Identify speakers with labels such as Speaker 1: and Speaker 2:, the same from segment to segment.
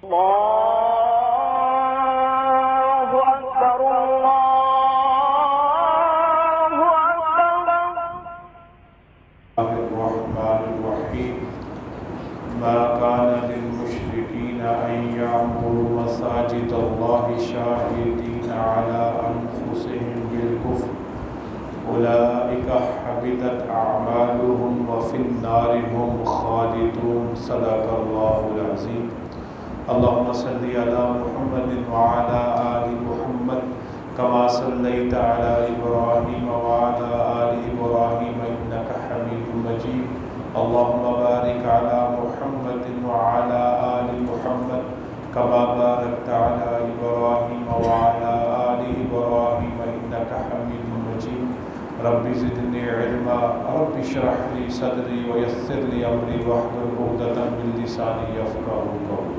Speaker 1: الله أكبر الله أكبر.
Speaker 2: الرحمن الرحيم ما كان للمشركين أن يعمروا مساجد الله شاهدين على أنفسهم بالكفر أولئك حبطت أعمالهم وفي النار هم خالدون. صدق الله العظيم. اللهم صل على محمد وعلى آل محمد كما صليت على إبراهيم وعلى آل إبراهيم إنك حميد مجيد. اللهم بارك على محمد وعلى آل محمد كما باركت على إبراهيم وعلى آل إبراهيم إنك حميد مجيد. رب زدني علما رب اشرح لي صدري ويسر لي أمري واحلل عقدة من لساني يفقهوا قولي.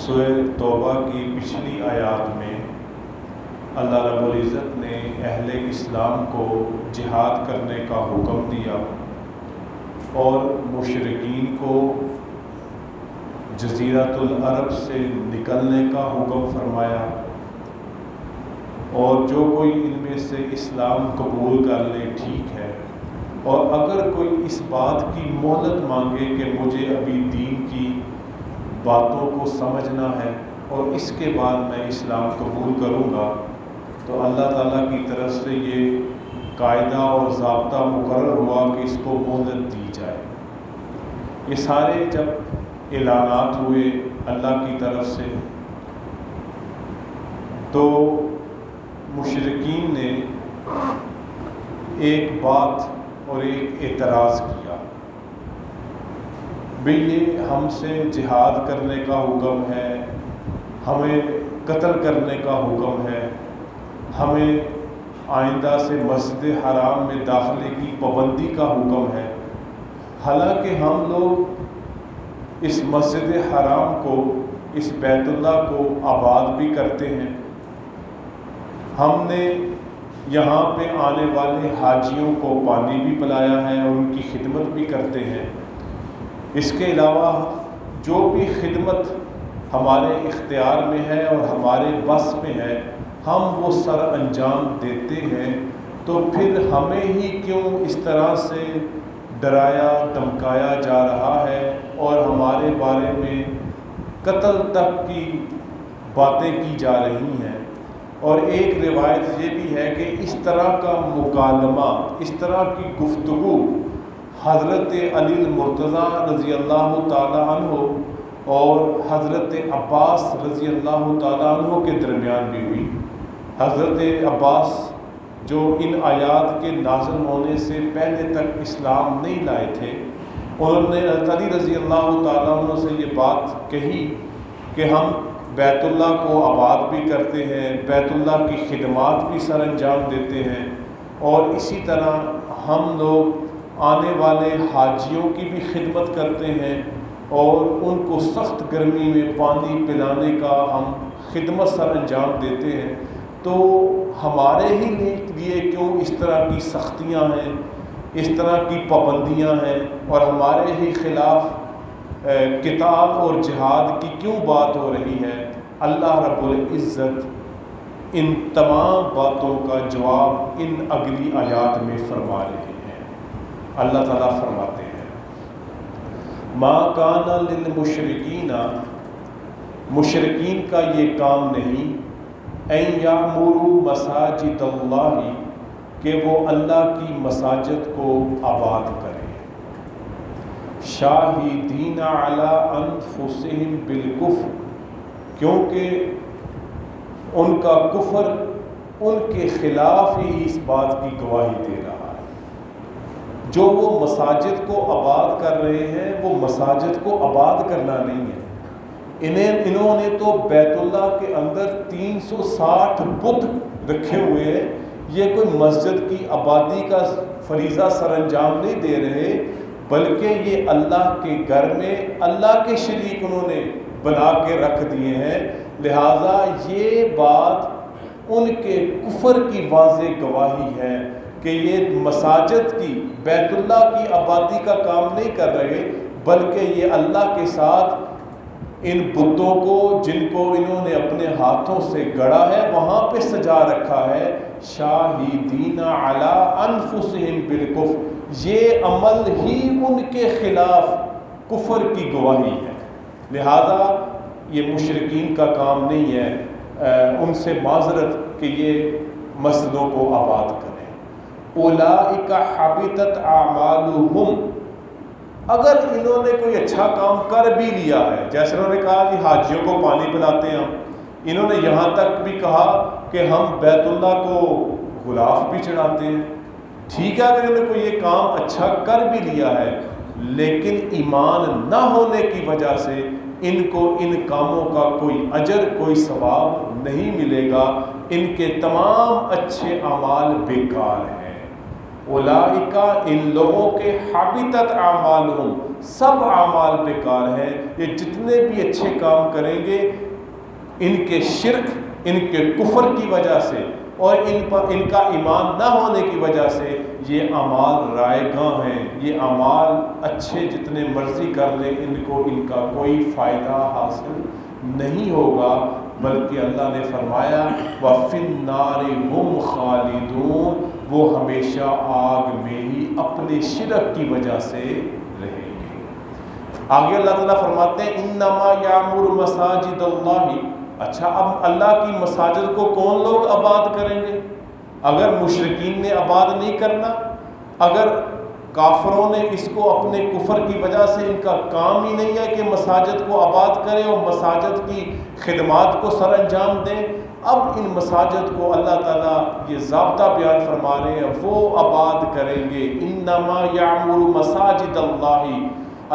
Speaker 2: سورہ توبہ کی پچھلی آیات میں اللہ رب العزت نے اہل اسلام کو جہاد کرنے کا حکم دیا اور مشرکین کو جزیرۃ العرب سے نکلنے کا حکم فرمایا، اور جو کوئی ان میں سے اسلام قبول کر لے ٹھیک ہے، اور اگر کوئی اس بات کی مہلت مانگے کہ مجھے ابھی دین کی باتوں کو سمجھنا ہے اور اس کے بعد میں اسلام قبول کروں گا، تو اللہ تعالیٰ کی طرف سے یہ قاعدہ اور ضابطہ مقرر ہوا کہ اس کو مہلت دی جائے۔ یہ سارے جب اعلانات ہوئے اللہ کی طرف سے، تو مشرکین نے ایک بات اور ایک اعتراض کیا، بھئی یہ ہم سے جہاد کرنے کا حکم ہے، ہمیں قتل کرنے کا حکم ہے، ہمیں آئندہ سے مسجد حرام میں داخلے کی پابندی کا حکم ہے، حالانکہ ہم لوگ اس مسجد حرام کو، اس بیت اللہ کو آباد بھی کرتے ہیں، ہم نے یہاں پہ آنے والے حاجیوں کو پانی بھی پلایا ہے اور ان کی خدمت بھی کرتے ہیں۔ اس کے علاوہ جو بھی خدمت ہمارے اختیار میں ہے اور ہمارے بس میں ہے ہم وہ سر انجام دیتے ہیں، تو پھر ہمیں ہی کیوں اس طرح سے ڈرایا دھمکایا جا رہا ہے اور ہمارے بارے میں قتل تک کی باتیں کی جا رہی ہیں؟ اور ایک روایت یہ بھی ہے کہ اس طرح کا مکالمہ، اس طرح کی گفتگو حضرت علی المرتضیٰ رضی اللہ تعالیٰ عنہ اور حضرت عباس رضی اللہ تعالیٰ عنہ کے درمیان بھی ہوئی۔ حضرت عباس جو ان آیات کے نازل ہونے سے پہلے تک اسلام نہیں لائے تھے، انہوں نے حضرت علی رضی اللہ تعالیٰ عنہ سے یہ بات کہی کہ ہم بیت اللہ کو آباد بھی کرتے ہیں، بیت اللہ کی خدمات بھی سر انجام دیتے ہیں، اور اسی طرح ہم لوگ آنے والے حاجیوں کی بھی خدمت کرتے ہیں اور ان کو سخت گرمی میں پانی پلانے کا ہم خدمت سر انجام دیتے ہیں، تو ہمارے ہی لیے کیوں اس طرح کی سختیاں ہیں، اس طرح کی پابندیاں ہیں، اور ہمارے ہی خلاف قتال اور جہاد کی کیوں بات ہو رہی ہے؟ اللہ رب العزت ان تمام باتوں کا جواب ان اگلی آیات میں فرما رہے ہیں۔ اللہ تعالیٰ فرماتے ہیں ما کان للمشرکین، مشرکین کا یہ کام نہیں، ان یعمروا مساجد اللہ، کہ وہ اللہ کی مساجد کو آباد کریں، شاہدین علی انفسہم بالکفر، کیونکہ ان کا کفر ان کے خلاف ہی اس بات کی گواہی دے رہا ہے۔ جو وہ مساجد کو آباد کر رہے ہیں وہ مساجد کو آباد کرنا نہیں ہے، انہوں نے تو بیت اللہ کے اندر 360 بت رکھے ہوئے ہیں، یہ کوئی مسجد کی آبادی کا فریضہ سر انجام نہیں دے رہے، بلکہ یہ اللہ کے گھر میں اللہ کے شریک انہوں نے بنا کے رکھ دیے ہیں، لہٰذا یہ بات ان کے کفر کی واضح گواہی ہے کہ یہ مساجد کی، بیت اللہ کی آبادی کا کام نہیں کر رہے، بلکہ یہ اللہ کے ساتھ ان بتوں کو جن کو انہوں نے اپنے ہاتھوں سے گڑا ہے وہاں پہ سجا رکھا ہے، شاہدین علی انفسہم بالکفر، یہ عمل ہی ان کے خلاف کفر کی گواہی ہے۔ لہذا یہ مشرکین کا کام نہیں ہے ان سے معذرت کہ یہ مسجدوں کو آباد کریں۔ اولئک حبطت اعمالہم، اگر انہوں نے کوئی اچھا کام کر بھی لیا ہے، جیسے انہوں نے کہا کہ حاجیوں کو پانی پلاتے ہیں ہم، انہوں نے یہاں تک بھی کہا کہ ہم بیت اللہ کو غلاف بھی چڑھاتے ہیں، ٹھیک ہے اگر انہوں نے کوئی یہ کام اچھا کر بھی لیا ہے، لیکن ایمان نہ ہونے کی وجہ سے ان کو ان کاموں کا کوئی اجر کوئی ثواب نہیں ملے گا، ان کے تمام اچھے اعمال بیکار ہیں۔ اولئک، ان لوگوں کے حبطت اعمالہم، سب اعمال بیکار ہیں، یہ جتنے بھی اچھے کام کریں گے ان کے شرک، ان کے کفر کی وجہ سے اور ان کا ایمان نہ ہونے کی وجہ سے یہ اعمال رائے گاں ہیں، یہ اعمال اچھے جتنے مرضی کر لیں ان کو ان کا کوئی فائدہ حاصل نہیں ہوگا، بلکہ اللہ نے فرمایا وَفِي النَّارِ هُمْ خَالِدُونَ، وہ ہمیشہ آگ میں ہی اپنے شرک کی وجہ سے رہیں گے۔ آگے اللہ تعالیٰ فرماتے ہیں انما یعمر مساجد اللہ، اچھا اب اللہ کی مساجد کو کون لوگ آباد کریں گے؟ اگر مشرکین نے آباد نہیں کرنا، اگر کافروں نے اس کو اپنے کفر کی وجہ سے ان کا کام ہی نہیں ہے کہ مساجد کو آباد کریں اور مساجد کی خدمات کو سر انجام دیں، اب ان مساجد کو اللہ تعالیٰ یہ ضابطہ بیان فرما رہے ہیں وہ آباد کریں گے۔ انما یعمر مساجد اللہ،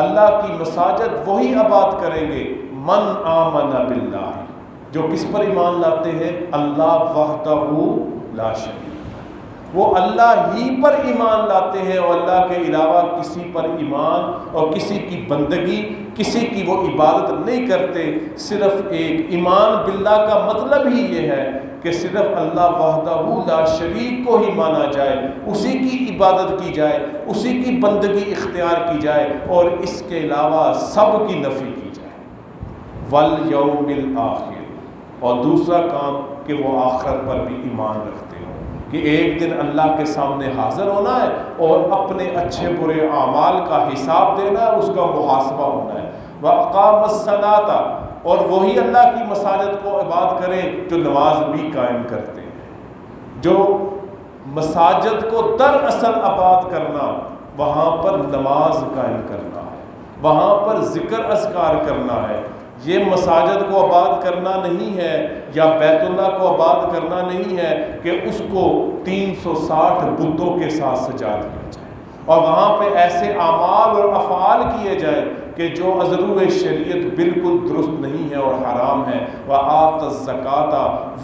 Speaker 2: اللہ کی مساجد وہی آباد کریں گے من آمن باللہ، جو کس پر ایمان لاتے ہیں؟ اللہ وحدہ لا شریک، وہ اللہ ہی پر ایمان لاتے ہیں اور اللہ کے علاوہ کسی پر ایمان اور کسی کی بندگی، کسی کی وہ عبادت نہیں کرتے۔ صرف ایک ایمان باللہ کا مطلب ہی یہ ہے کہ صرف اللہ وحدہ لا شریک کو ہی مانا جائے، اسی کی عبادت کی جائے، اسی کی بندگی اختیار کی جائے اور اس کے علاوہ سب کی نفی کی جائے۔ والیوم الآخر، اور دوسرا کام کہ وہ آخرت پر بھی ایمان رکھتے ہوں کہ ایک دن اللہ کے سامنے حاضر ہونا ہے اور اپنے اچھے برے اعمال کا حساب دینا ہے، اس کا محاسبہ ہونا ہے۔ وَأَقَامَ الصَّلَاةَ، اور وہی اللہ کی مساجد کو آباد کریں جو نماز بھی قائم کرتے ہیں، جو مساجد کو دراصل آباد کرنا، وہاں پر نماز قائم کرنا ہے، وہاں پر ذکر اذکار کرنا ہے۔ یہ مساجد کو آباد کرنا نہیں ہے یا بیت اللہ کو آباد کرنا نہیں ہے کہ اس کو 360 بتوں کے ساتھ سجا دیا جائے اور وہاں پہ ایسے اعمال اور افعال کیے جائیں کہ جو ازرو شریعت بالکل درست نہیں ہے اور حرام ہے۔ وآت الزکاۃ،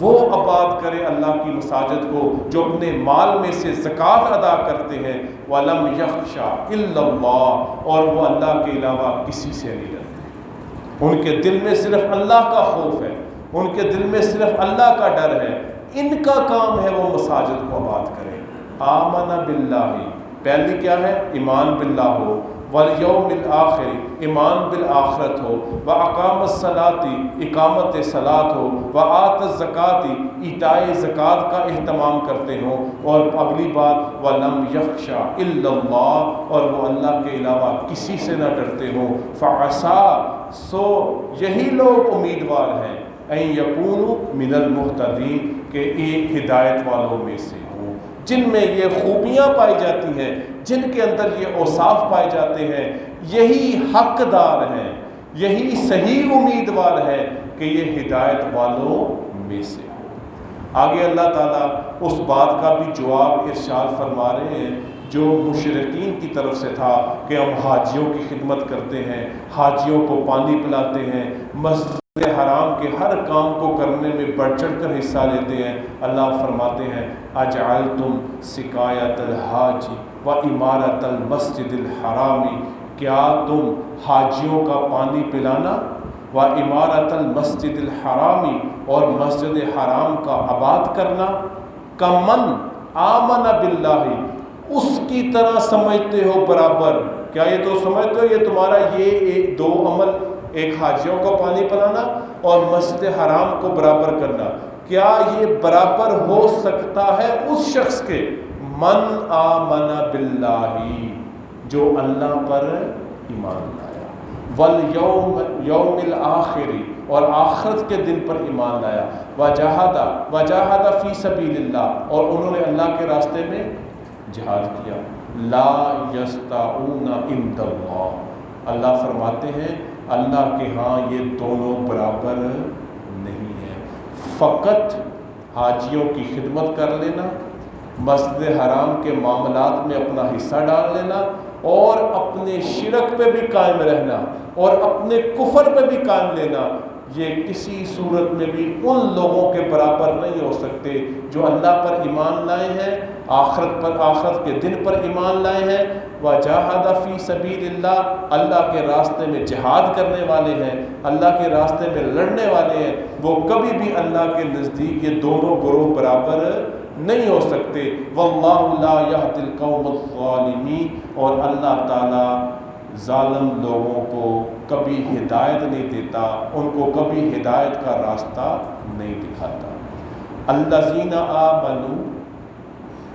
Speaker 2: وہ آباد کرے اللہ کی مساجد کو جو اپنے مال میں سے زکوٰۃ ادا کرتے ہیں۔ ولم یخشى الا اللہ، اور وہ اللہ کے علاوہ کسی سے نہیں ڈرتے، ان کے دل میں صرف اللہ کا خوف ہے، ان کے دل میں صرف اللہ کا ڈر ہے۔ ان کا کام ہے وہ مساجد کو آباد کریں۔ آمن باللہ، پہلی کیا ہے؟ ایمان باللہ ہو، والیوم الآخر، ایمان بالآخرت ہو، واقام الصلاۃ، اقامت صلاۃ ہو، وآت الزکاۃ، ایتائے زکوٰۃ کا اہتمام کرتے ہوں، اور اگلی بات ولم یخشى الا اللہ، اور وہ اللہ کے علاوہ کسی سے نہ ڈرتے ہوں۔ فعسیٰ، سو یہی لوگ امیدوار ہیں، ان یکونوا من المہتدین، کہ ایک ہدایت والوں میں سے ہوں، جن میں یہ خوبیاں پائی جاتی ہیں، جن کے اندر یہ اوصاف پائے جاتے ہیں، یہی حقدار ہیں، یہی صحیح امیدوار ہے کہ یہ ہدایت والوں میں سے ہو۔ آگے اللہ تعالیٰ اس بات کا بھی جواب ارشاد فرما رہے ہیں جو مشرکین کی طرف سے تھا کہ ہم حاجیوں کی خدمت کرتے ہیں، حاجیوں کو پانی پلاتے ہیں، مسجد حرام کے ہر کام کو کرنے میں بڑھ چڑھ کر حصہ لیتے ہیں۔ اللہ فرماتے ہیں اجعلتم سقایۃ الحاج و عمارت المسجد الحرام، کیا تم حاجیوں کا پانی پلانا و عمارت المسجد الحرام، اور مسجد حرام کا آباد کرنا، کمن آمن باللہ، اس کی طرح سمجھتے ہو برابر کیا یہ تو سمجھتے ہو یہ تمہارا یہ دو عمل، ایک حاجیوں کو پانی پلانا اور مسجد حرام کو برابر کرنا، کیا یہ برابر ہو سکتا ہے اس شخص کے من آمن باللہ جو اللہ پر ایمان لایا، والیوم الآخر اور آخرت کے دن پر ایمان لایا، وجاہد فی سبیل اللہ اور انہوں نے اللہ کے راستے میں جہاد کیا، لا یستعون عند اللہ، اللہ فرماتے ہیں اللہ کے ہاں یہ دونوں برابر نہیں ہیں۔ فقط حاجیوں کی خدمت کر لینا، مسجد حرام کے معاملات میں اپنا حصہ ڈال لینا اور اپنے شرک پہ بھی قائم رہنا اور اپنے کفر پہ بھی قائم لینا، یہ کسی صورت میں بھی ان لوگوں کے برابر نہیں ہو سکتے جو اللہ پر ایمان لائے ہیں، آخرت کے دن پر ایمان لائے ہیں، وجاہد فی سبیل اللہ، اللہ کے راستے میں جہاد کرنے والے ہیں، اللہ کے راستے میں لڑنے والے ہیں، وہ کبھی بھی اللہ کے نزدیک یہ دونوں گروہ برابر نہیں ہو سکتے۔ واللہ لا یہدی القوم الظالمین، اور اللہ تعالیٰ ظالم لوگوں کو کبھی ہدایت نہیں دیتا، ان کو کبھی ہدایت کا راستہ نہیں دکھاتا۔ الذین آمنوا،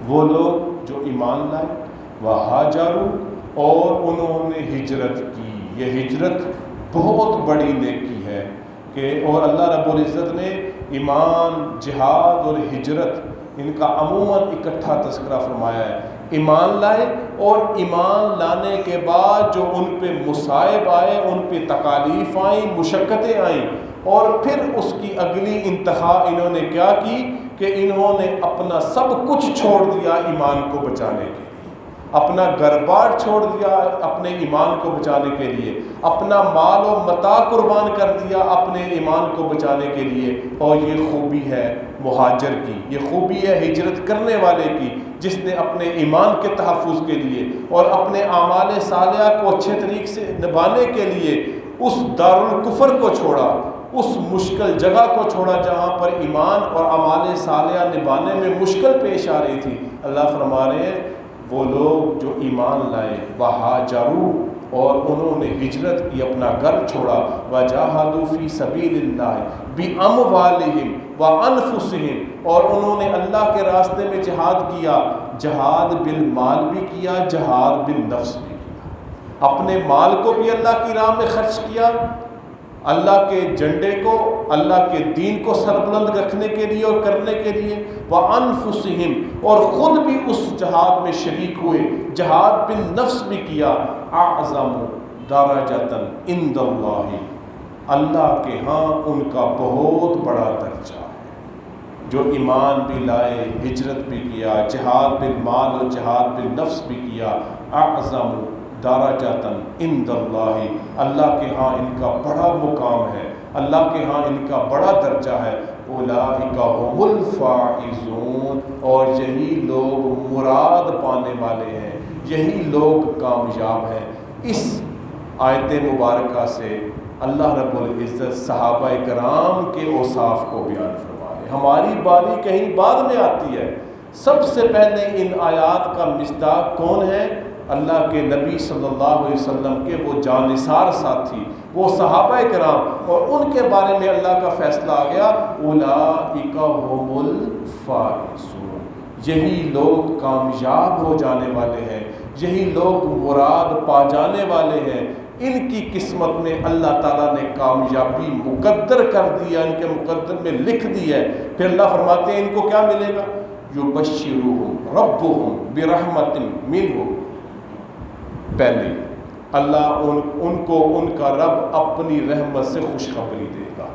Speaker 2: وہ لوگ جو ایمان لائے، وہاجروا اور انہوں نے ہجرت کی، یہ ہجرت بہت بڑی نیکی ہے کہ اور اللہ رب العزت نے ایمان، جہاد اور ہجرت ان کا عموماً اکٹھا تذکرہ فرمایا ہے۔ ایمان لائے اور ایمان لانے کے بعد جو ان پہ مصائب آئے، ان پہ تکالیف آئیں، مشقتیں آئیں، اور پھر اس کی اگلی انتہا انہوں نے کیا کی کہ انہوں نے اپنا سب کچھ چھوڑ دیا ایمان کو بچانے کے لیے، اپنا گھر بار چھوڑ دیا اپنے ایمان کو بچانے کے لیے، اپنا مال و متاع قربان کر دیا اپنے ایمان کو بچانے کے لیے۔ اور یہ خوبی ہے مہاجر کی، یہ خوبی ہے ہجرت کرنے والے کی، جس نے اپنے ایمان کے تحفظ کے لیے اور اپنے اعمال صالحہ کو اچھے طریقے سے نبھانے کے لیے اس دارالکفر کو چھوڑا، اس مشکل جگہ کو چھوڑا جہاں پر ایمان اور اعمال صالحہ نبھانے میں مشکل پیش آ رہی تھی۔ اللہ فرما رہے ہیں وہ لوگ جو ایمان لائے، وہاجروا اور انہوں نے ہجرت کی، اپنا گھر چھوڑا، وجاہدوا فی سبیل اللہ باموالہم وانفسہم اور انہوں نے اللہ کے راستے میں جہاد کیا، جہاد بالمال بھی کیا، جہاد بالنفس بھی کیا، اپنے مال کو بھی اللہ کی راہ میں خرچ کیا، اللہ کے جھنڈے کو، اللہ کے دین کو سربلند رکھنے کے لیے اور کرنے کے لیے، وانفسہم اور خود بھی اس جہاد میں شریک ہوئے، جہاد بالنفس بھی کیا۔ اعظم درجۃ عند اللہ، اللہ کے ہاں ان کا بہت بڑا درجہ ہے، جو ایمان بھی لائے، ہجرت بھی کیا، جہاد بالمال اور جہاد بالنفس بھی کیا۔ اعظم درجۃ عند اللہ، اللہ کے ہاں ان کا بڑا مقام ہے، اللہ کے ہاں ان کا بڑا درجہ ہے۔ اولئک هم الفائزون، اور یہی لوگ مراد پانے والے ہیں، یہی لوگ کامیاب ہیں۔ اس آیت مبارکہ سے اللہ رب العزت صحابہ کرام کے اوصاف کو بیان فرما رہے ہیں۔ ہماری باری کہیں بعد میں آتی ہے، سب سے پہلے ان آیات کا مصداق کون ہے؟ اللہ کے نبی صلی اللہ علیہ وسلم کے وہ جانثار ساتھی، وہ صحابہ کرام، اور ان کے بارے میں اللہ کا فیصلہ آ گیا، اولئک هم الفائزون، یہی لوگ کامیاب ہو جانے والے ہیں، یہی لوگ مراد پا جانے والے ہیں، ان کی قسمت میں اللہ تعالیٰ نے کامیابی مقدر کر دیا، ان کے مقدر میں لکھ دی ہے۔ پھر اللہ فرماتے ہیں ان کو کیا ملے گا؟ یبشرہم ربہم برحمت منہ، پہلے اللہ ان کو ان کا رب اپنی رحمت سے خوشخبری دے گا،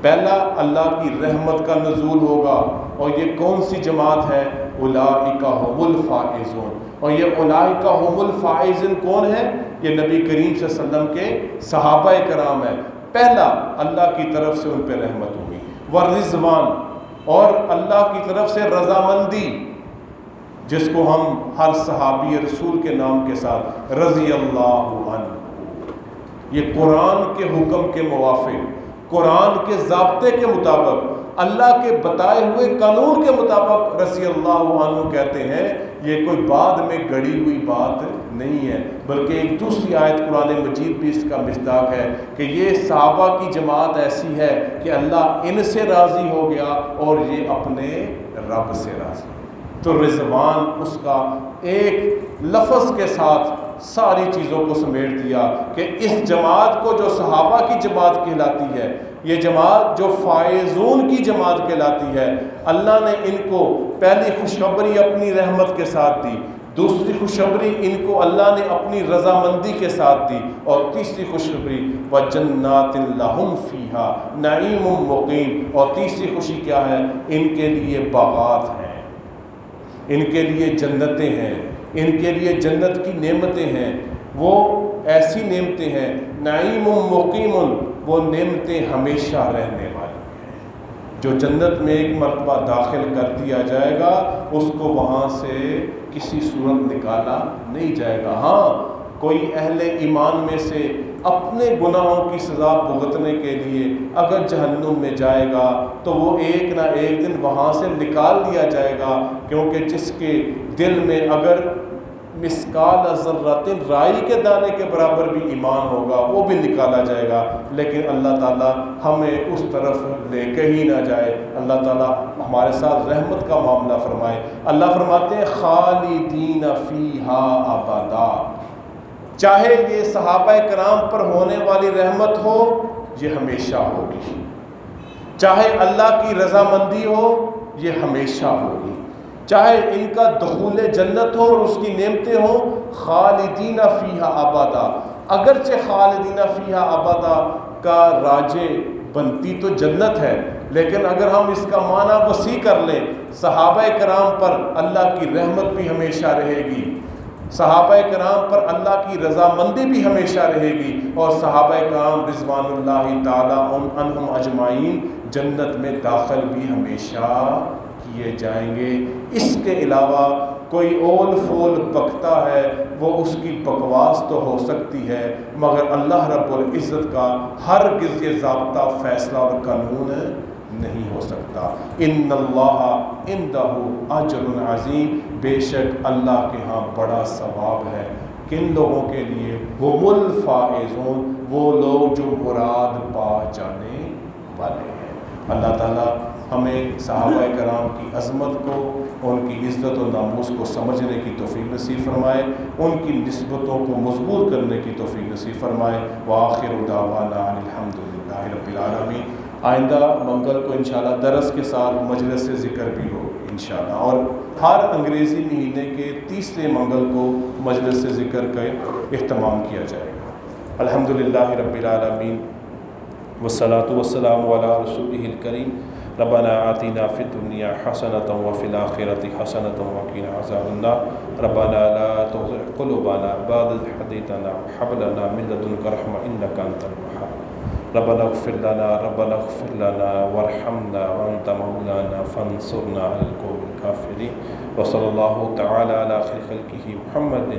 Speaker 2: پہلا اللہ کی رحمت کا نزول ہوگا، اور یہ کون سی جماعت ہے؟ اولئک هم الفائزون، اور یہ اولئک هم الفائزون کون ہے؟ یہ نبی کریم صلی اللہ علیہ وسلم کے صحابہ کرام ہیں۔ پہلا اللہ کی طرف سے ان پہ رحمت ہوگی، ورضوان، اور اللہ کی طرف سے رضامندی، جس کو ہم ہر صحابی رسول کے نام کے ساتھ رضی اللہ عنہ، یہ قرآن کے حکم کے موافق، قرآن کے ضابطے کے مطابق اللہ کے بتائے ہوئے قانون کے مطابق رضی اللہ عنہ کہتے ہیں، یہ کوئی بعد میں گڑی ہوئی بات نہیں ہے، بلکہ ایک دوسری آیت قرآن مجید بھی اس کا مصداق ہے کہ یہ صحابہ کی جماعت ایسی ہے کہ اللہ ان سے راضی ہو گیا اور یہ اپنے رب سے راضی۔ تو رضوان اس کا ایک لفظ کے ساتھ ساری چیزوں کو سمیٹ دیا کہ اس جماعت کو جو صحابہ کی جماعت کہلاتی ہے، یہ جماعت جو فائزون کی جماعت کہلاتی ہے، اللہ نے ان کو پہلی خوشخبری اپنی رحمت کے ساتھ دی، دوسری خوشخبری ان کو اللہ نے اپنی رضامندی کے ساتھ دی، اور تیسری خوشخبری وَجَنَّاتٍ لَهُمْ فِيهَا نَعِيمٌ مُقِيمٌ، اور تیسری خوشی کیا ہے؟ ان کے لیے باغات ہیں، ان کے لیے جنتیں ہیں، ان کے لیے جنت کی نعمتیں ہیں، وہ ایسی نعمتیں ہیں نعیم مقیم، وہ نعمتیں ہمیشہ رہنے والی ہیں۔ جو جنت میں ایک مرتبہ داخل کر دیا جائے گا اس کو وہاں سے کسی صورت نکالا نہیں جائے گا۔ ہاں، کوئی اہل ایمان میں سے اپنے گناہوں کی سزا بھگتنے کے لیے اگر جہنم میں جائے گا تو وہ ایک نہ ایک دن وہاں سے نکال دیا جائے گا، کیونکہ جس کے دل میں اگر مسقال ذرۃ رائی کے دانے کے برابر بھی ایمان ہوگا وہ بھی نکالا جائے گا، لیکن اللہ تعالیٰ ہمیں اس طرف لے کے ہی نہ جائے۔ اللہ تعالیٰ ہمارے ساتھ رحمت کا معاملہ فرمائے۔ اللہ فرماتے ہیں خالدین فیہا ابدا، چاہے یہ صحابہ کرام پر ہونے والی رحمت ہو یہ ہمیشہ ہوگی، چاہے اللہ کی رضامندی ہو یہ ہمیشہ ہوگی، چاہے ان کا دخول جنت ہو اور اس کی نعمتیں ہوں، خالدین فیہا ابدا۔ اگرچہ خالدین فیہا ابدا کا راجے بنتی تو جنت ہے، لیکن اگر ہم اس کا معنی وسیع کر لیں، صحابہ کرام پر اللہ کی رحمت بھی ہمیشہ رہے گی، صحابہ کرام پر اللہ کی رضامندی بھی ہمیشہ رہے گی، اور صحابہ کرام رضوان اللہ تعالیٰ عنہم اجمعین جنت میں داخل بھی ہمیشہ کیے جائیں گے۔ اس کے علاوہ کوئی اول فول بکتا ہے وہ اس کی بکواس تو ہو سکتی ہے، مگر اللہ رب العزت کا ہرگز یہ ضابطہ فیصلہ اور قانون نہیں ہو سکتا۔ ان اللہ عندہ اجر عظیم، بے شک اللہ کے ہاں بڑا ثواب ہے۔ کن لوگوں کے لیے؟ ہم الفائزون، وہ لوگ جو مراد پا جانے والے ہیں۔ اللہ تعالیٰ ہمیں صحابہ کرام کی عظمت کو، ان کی عزت و ناموس کو سمجھنے کی توفیق نصیب فرمائے، ان کی نسبتوں کو مضبوط کرنے کی توفیق نصیب فرمائے۔ وآخر دعوانا ان الحمدللہ رب العالمین۔ آئندہ منگل کو انشاءاللہ درس کے ساتھ مجلس ذکر بھی ہو انشاءاللہ، اور ہر انگریزی مہینے کے تیسرے منگل کو مجلس ذکر کا اہتمام کیا جائے گا۔ الحمدللہ رب العالمین، والصلاۃ والسلام علی رسولہ الکریم۔ ربنا آتنا فی الدنیا حسنۃ وفی الآخرۃ حسنۃ وقنا عذاب النار۔ ربنا لا تزغ قلوبنا بعد إذ هديتنا وهب لنا من لدنك رحمة إنك أنت الوهاب۔ ربنا اغفر لنا وارحمنا وانت مولانا فانصرنا على القوم الكافرين۔ وصلى الله تعالى على خير خلقه محمد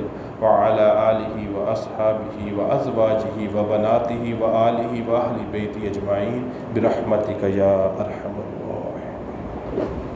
Speaker 2: وعلى آله وأصحابه وأزواجه وبناته وآله وأهل بيته أجمعين برحمتك يا أرحم الراحمين۔